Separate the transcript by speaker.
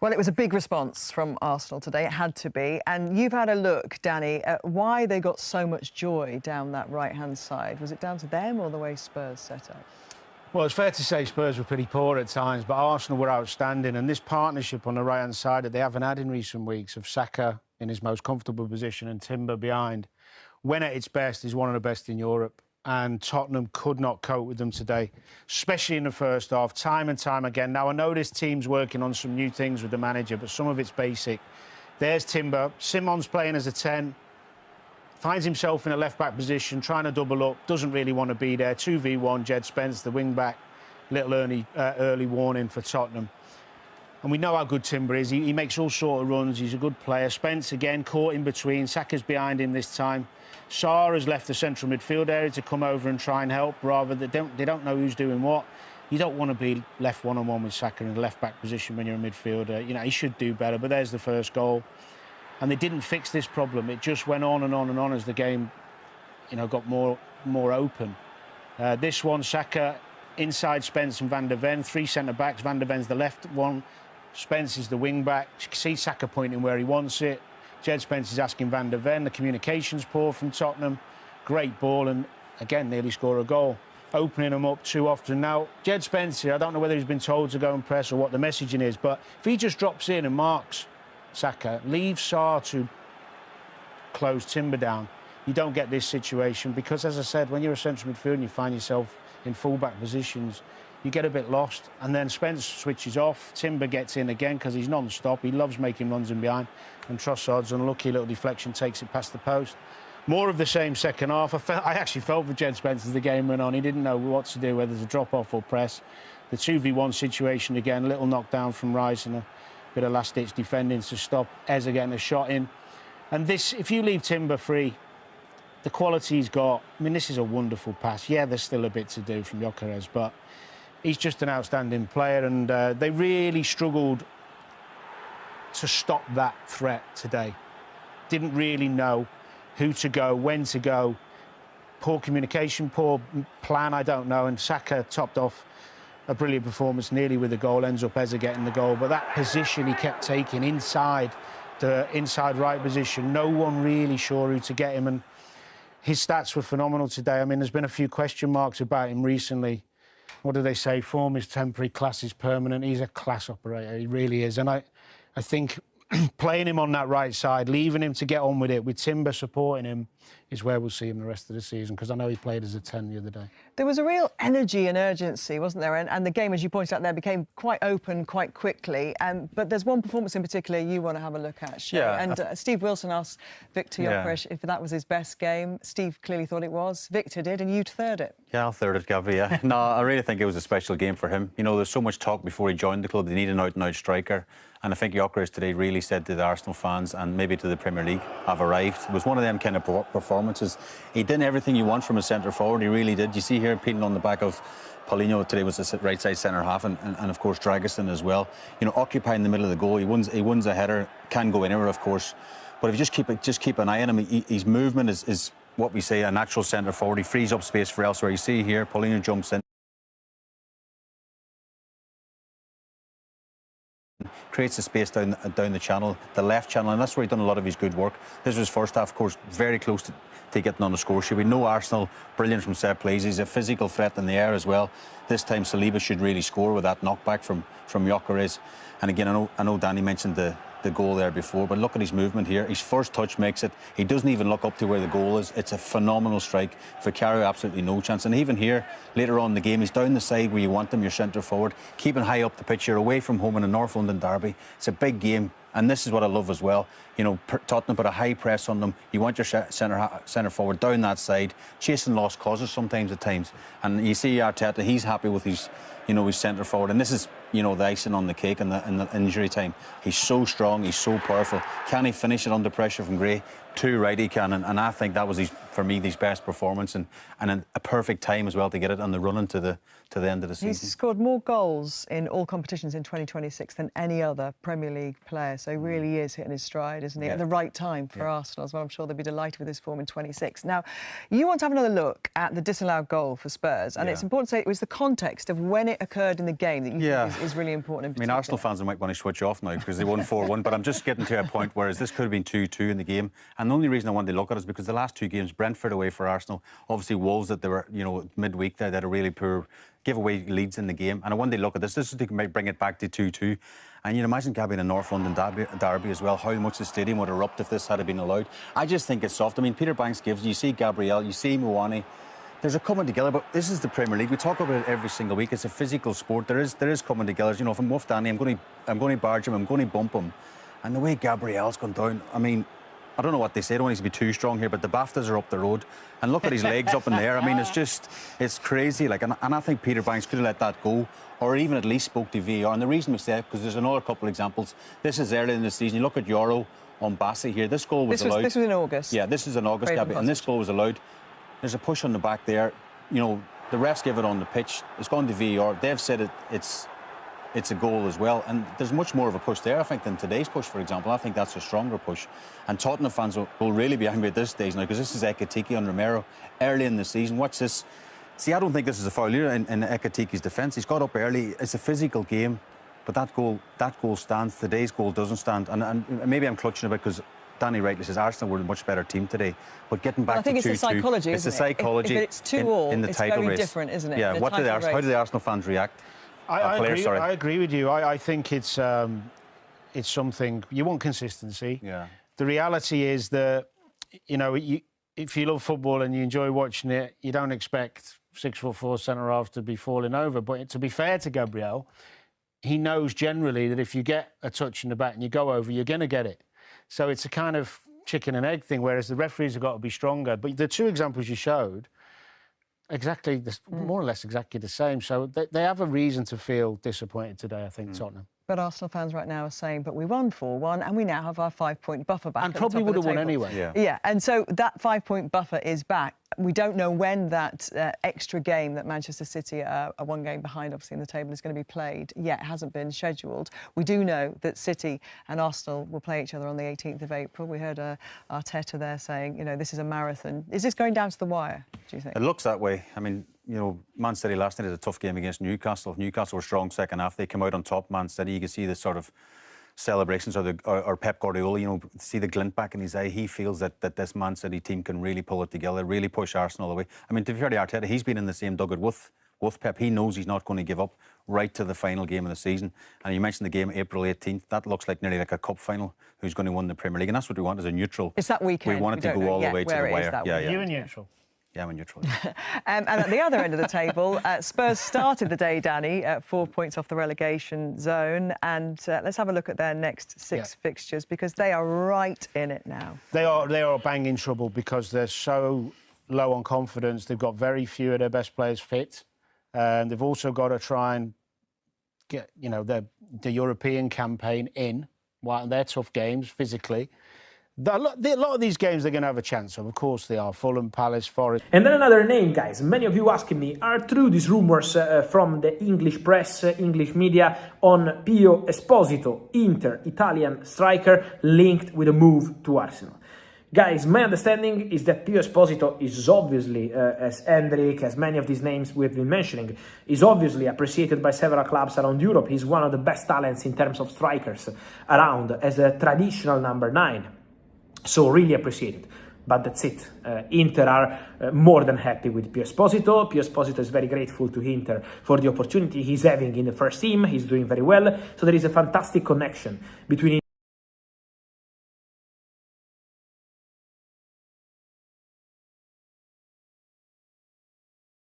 Speaker 1: Well, it was a big response from Arsenal today. It had to be. And you've had a look, Danny, at why they got so much joy down that right-hand side. Was it down to them or the way Spurs set up?
Speaker 2: Well, it's fair to say Spurs were pretty poor at times, but Arsenal were outstanding. And this partnership on the right-hand side that they haven't had in recent weeks of Saka in his most comfortable position and Timber behind, when at its best, is one of the best in Europe. And Tottenham could not cope with them today, especially in the first half, time and time again. Now, I know this team's working on some new things with the manager, but some of it's basic. There's Timber. Simon's playing as a 10. Finds himself in a left-back position, trying to double up. Doesn't really want to be there. 2v1, Jed Spence, the wing-back. Little early warning for Tottenham. And we know how good Timber is. He makes all sort of runs. He's a good player. Spence, again, caught in between. Saka's behind him this time. Sarr has left the central midfield area to come over and try and help. Rather, they don't know who's doing what. You don't want to be left one-on-one with Saka in the left-back position when you're a midfielder. You know, he should do better, but there's the first goal. And they didn't fix this problem. It just went on and on and on as the game, got more open. This one, Saka inside Spence and Van der Ven, three centre-backs. Van der Ven's the left one. Spence is the wing-back. You can see Saka pointing where he wants it. Jed Spence is asking Van der Ven. The communication's poor from Tottenham. Great ball and, again, nearly score a goal. Opening them up too often. Now, Jed Spence here, I don't know whether he's been told to go and press or what the messaging is, but if he just drops in and marks Saka, leaves Sarr to close Timber down, you don't get this situation because, as I said, when you're a central midfielder and you find yourself in full-back positions, you get a bit lost, and then Spence switches off. Timber gets in again because he's non-stop. He loves making runs in behind, and Trossard's unlucky little deflection takes it past the post. More of the same second half. I actually felt for Jed Spence as the game went on. He didn't know what to do, whether to drop off or press. The 2v1 situation again, little knockdown from Rice and a bit of last-ditch defending to stop Eze getting a shot in. And this, if you leave Timber free, the quality he's got, I mean, this is a wonderful pass. Yeah, there's still a bit to do from Gyökeres, but he's just an outstanding player, and they really struggled to stop that threat today. Didn't really know who to go, when to go. Poor communication, poor plan, I don't know. And Saka topped off a brilliant performance, nearly with a goal, ends up Eze getting the goal. But that position he kept taking inside, the inside right position, no one really sure who to get him. And his stats were phenomenal today. I mean, there's been a few question marks about him recently. What do they say? Form is temporary, class is permanent. He's a class operator, he really is. And I think playing him on that right side, leaving him to get on with it, with Timber supporting him, is where we'll see him the rest of the season, because I know he played as a 10 the other day. There
Speaker 1: was a real energy and urgency, wasn't there? And the game, as you pointed out there, became quite open quite quickly. But there's one performance in particular you want to have a look at, Shay. Yeah. And Steve Wilson asked Victor Gyökeres if that was his best game. Steve clearly thought it was. Victor did, and you'd third it.
Speaker 3: Yeah, I'll third it, Gavi, yeah. No, I really think it was a special game for him. You know, there's so much talk before he joined the club. They need an out-and-out striker. And I think Gyökeres today really said to the Arsenal fans and maybe to the Premier League, I've arrived. It was one of them kind of performances. He did everything you want from a centre-forward, he really did. You see here, peeling on the back of Paulinho today was a right-side centre-half and of course, Dragiston as well. You know, occupying the middle of the goal. He wins a header, can go anywhere, of course. But if you just keep an eye on him, his movement is what we say a natural centre-forward. He frees up space for elsewhere. You see here, Paulinho jumps in. Creates the space down the channel, the left channel, and that's where he's done a lot of his good work. This was his first half, of course, very close to getting on the score sheet. We know Arsenal, brilliant from set plays. He's a physical threat in the air as well. This time Saliba should really score with that knockback from Gyökeres. And again, I know Danny mentioned the goal there before, but look at his movement here. His first touch makes it. He doesn't even look up to where the goal is. It's a phenomenal strike. Vicario, absolutely no chance. And even here, later on in the game, he's down the side where you want him, your centre forward, keeping high up the pitch. You're away from home in a North London derby. It's a big game. And this is what I love as well. You know, Tottenham put a high press on them. You want your centre forward down that side, chasing lost causes sometimes at times. And you see Arteta, he's happy with his centre forward. And this is, the icing on the cake in the injury time. He's so strong, he's so powerful. Can he finish it under pressure from Gray? Too right he can. And I think that was, for me, his best performance and a perfect time as well to get it on the run to the end of the season.
Speaker 1: He's scored more goals in all competitions in 2026 than any other Premier League player. So he really is hitting his stride, isn't he? Yeah. At the right time for Arsenal as well. I'm sure they'll be delighted with his form in 26. Now, you want to have another look at the disallowed goal for Spurs. And it's important to say it was the context of when it occurred in the game that you think is really important in particular?
Speaker 3: I mean, Arsenal fans might want to switch off now because they won 4-1, but I'm just getting to a point where this could have been 2-2 in the game. And the only reason I wanted to look at it is because the last two games, Brentford away for Arsenal, obviously Wolves that they were, midweek there, they had a really poor giveaway leads in the game. And I wanted to look at this. This is to bring it back to 2-2. And you imagine Gabby in a North London derby as well, how much the stadium would erupt if this had been allowed. I just think it's soft. I mean, Peter Banks gives, you see Gabriel, you see Mouani. There's a coming together, but this is the Premier League. We talk about it every single week. It's a physical sport. There is coming together. If I'm with Danny, I'm going to barge him, I'm going to bump him. And the way Gabriel's gone down, I mean, I don't know what they say. I don't need to be too strong here, but the BAFTAs are up the road. And look at his legs up in the air. I mean, it's crazy. And I think Peter Banks could have let that go, or even at least spoke to VAR. And the reason we say it, because there's another couple of examples. This is early in the season. You look at Euro on Bassi here. This goal was allowed.
Speaker 1: This was in August.
Speaker 3: Yeah, this is in August, Gabby, and this goal was allowed. There's a push on the back there. The refs give it on the pitch. It's gone to VAR. They've said it's a goal as well. And there's much more of a push there, I think, than today's push, for example. I think that's a stronger push. And Tottenham fans will really be angry at this stage now, because this is Ekitike on Romero early in the season. Watch this. See, I don't think this is a foul here in Ekitike's defence. He's got up early. It's a physical game, but that goal stands. Today's goal doesn't stand. And maybe I'm clutching a bit because Danny rightly says Arsenal were a much better team today, but getting back to 2-2,
Speaker 1: I think it's the psychology.
Speaker 3: It's the psychology.
Speaker 1: If it's 2-2
Speaker 3: in the
Speaker 1: it's
Speaker 3: title
Speaker 1: very
Speaker 3: race.
Speaker 1: different, isn't it?
Speaker 3: Yeah. How do the Arsenal fans react?
Speaker 2: I agree with you. I think it's something you want consistency.
Speaker 3: Yeah.
Speaker 2: The reality is that if you love football and you enjoy watching it, you don't expect 6'4" centre half to be falling over. But to be fair to Gabriel, he knows generally that if you get a touch in the back and you go over, you're going to get it. So it's a kind of chicken and egg thing, whereas the referees have got to be stronger. But the two examples you showed, more or less exactly the same. So they have a reason to feel disappointed today, I think, Tottenham.
Speaker 1: But Arsenal fans right now are saying, but we won 4-1 and we now have our 5-point buffer back.
Speaker 2: And probably would have won anyway.
Speaker 1: Yeah, and so that 5-point buffer is back. We don't know when that extra game that Manchester City are one game behind, obviously, in the table is going to be played. Yet it hasn't been scheduled. We do know that City and Arsenal will play each other on the 18th of April. We heard Arteta there saying, this is a marathon. Is this going down to the wire, do you think? It
Speaker 3: looks that way. I mean, Man City last night had a tough game against Newcastle. Newcastle were strong second half. They came out on top, Man City. You can see the sort of celebrations or Pep Guardiola, see the glint back in his eye. He feels that this Man City team can really pull it together, really push Arsenal away. I mean, to be fair to Arteta, he's been in the same dugout with Pep. He knows he's not going to give up right to the final game of the season. And you mentioned the game April 18th. That looks like nearly like a cup final. Who's going to win the Premier League? And that's what we want as a neutral.
Speaker 1: It's that weekend.
Speaker 3: We want it to go all the way to the wire.
Speaker 2: You and neutral.
Speaker 3: Yeah, I'm neutral.
Speaker 1: And at the other end of the table, Spurs started the day, Danny, at 4 points off the relegation zone. And let's have a look at their next six fixtures, because they are right in it now.
Speaker 2: They are bang in trouble because they're so low on confidence. They've got very few of their best players fit. And they've also got to try and get, the European campaign in. While they're tough games physically. A lot of these games they're going to have a chance of course they are. Fulham, Palace, Forest.
Speaker 4: And then another name, guys. Many of you asking me, are true these rumours from the English press, English media, on Pio Esposito, Inter Italian striker, linked with a move to Arsenal? Guys, my understanding is that Pio Esposito is obviously, as Hendrik, as many of these names we've been mentioning, is obviously appreciated by several clubs around Europe. He's one of the best talents in terms of strikers around as a traditional number 9. So really appreciated. But that's it. Inter are more than happy with Pio Esposito. Pio Esposito is very grateful to Inter for the opportunity he's having in the first team. He's doing very well. So there is a fantastic connection between